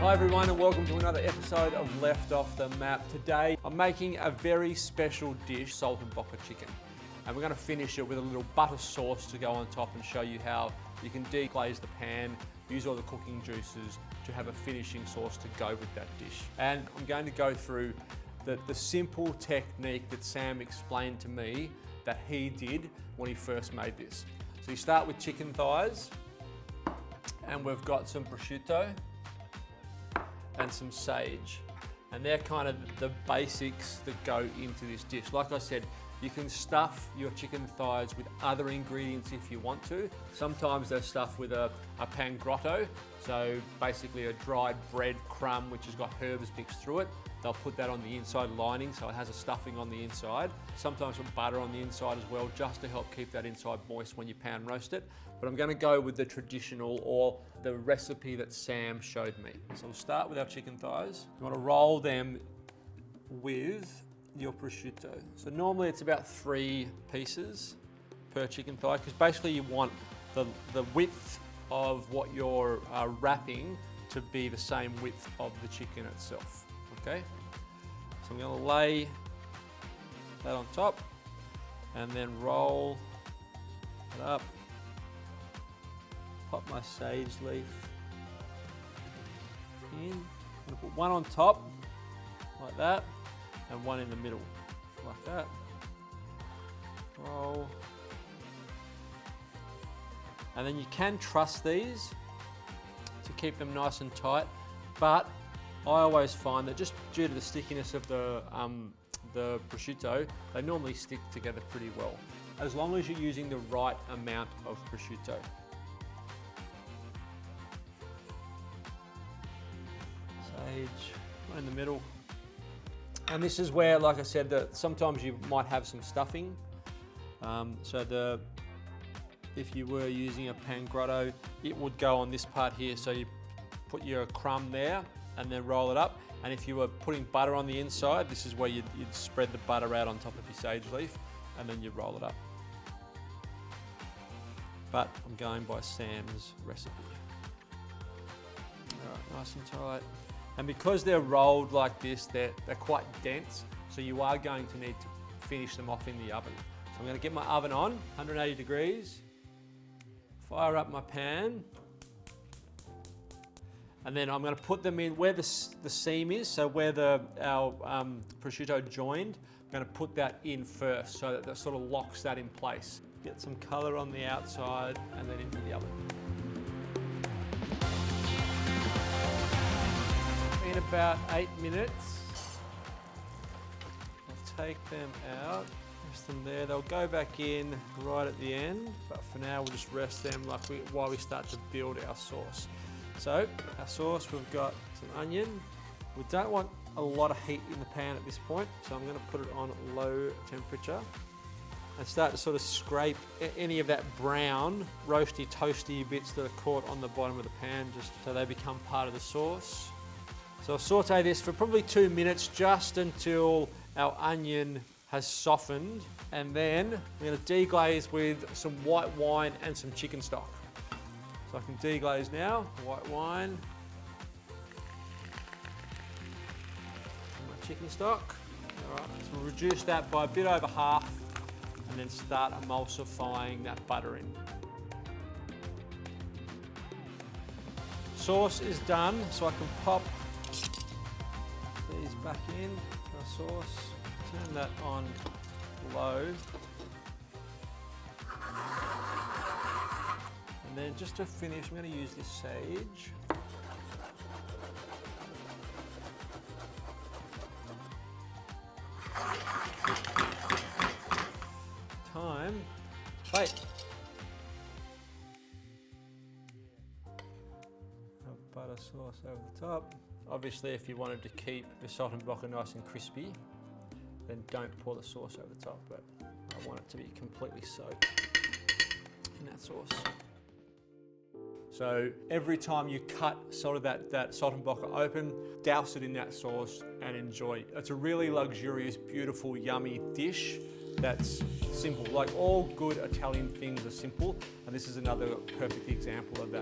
Hi everyone and welcome to another episode of Left Off the Map. Today I'm making a very special dish, Saltimbocca chicken. And we're going to finish it with a little butter sauce to go on top and show you how you can deglaze the pan, use all the cooking juices to have a finishing sauce to go with that dish. And I'm going to go through the simple technique that Sam explained to me that he did when he first made this. So you start with chicken thighs, and we've got some prosciutto and some sage, and they're kind of the basics that go into this dish. Like I said, you can stuff your chicken thighs with other ingredients if you want to. Sometimes they're stuffed with a pan grotto, so basically a dried bread crumb which has got herbs mixed through it. They'll put that on the inside lining so it has a stuffing on the inside. Sometimes put butter on the inside as well, just to help keep that inside moist when you pan roast it. But I'm going to go with the traditional, or the recipe that Sam showed me. So we'll start with our chicken thighs. You want to roll them with your prosciutto. So normally it's about 3 pieces per chicken thigh, because basically you want the width of what you're wrapping to be the same width of the chicken itself. Okay, so I'm going to lay that on top and then roll it up. Pop my sage leaf in. I'm going to put one on top like that and one in the middle like that. Roll. And then you can truss these to keep them nice and tight, but I always find that just due to the stickiness of the prosciutto, they normally stick together pretty well, as long as you're using the right amount of prosciutto. Sage, right in the middle. And this is where, like I said, that sometimes you might have some stuffing. If you were using a pan grotto, it would go on this part here, so you put your crumb there and then roll it up. And if you were putting butter on the inside, this is where you'd spread the butter out on top of your sage leaf and then you'd roll it up. But I'm going by Sam's recipe. All right, nice and tight. And because they're rolled like this, they're quite dense, so you are going to need to finish them off in the oven. So I'm going to get my oven on, 180 degrees, fire up my pan, and then I'm going to put them in where the seam is, so where our prosciutto joined. I'm going to put that in first so that sort of locks that in place. Get some colour on the outside and then into the oven. In about 8 minutes, I'll take them out, rest them there. They'll go back in right at the end, but for now we'll just rest them while we start to build our sauce. So our sauce, we've got some onion. We don't want a lot of heat in the pan at this point, so I'm going to put it on low temperature and start to sort of scrape any of that brown, roasty, toasty bits that are caught on the bottom of the pan, just so they become part of the sauce. So I'll saute this for probably 2 minutes, just until our onion has softened, and then we're going to deglaze with some white wine and some chicken stock. So I can deglaze now, white wine, and my chicken stock. All right, so we'll reduce that by a bit over half and then start emulsifying that butter in. Sauce is done, so I can pop these back in our sauce, turn that on low. And then just to finish, I'm going to use this sage. Time, plate. Butter sauce over the top. Obviously, if you wanted to keep your saltimbocca nice and crispy, then don't pour the sauce over the top, but I want it to be completely soaked in that sauce. So every time you cut sort of that saltimbocca open, douse it in that sauce and enjoy. It's a really luxurious, beautiful, yummy dish that's simple. Like all good Italian things are simple, and this is another perfect example of that.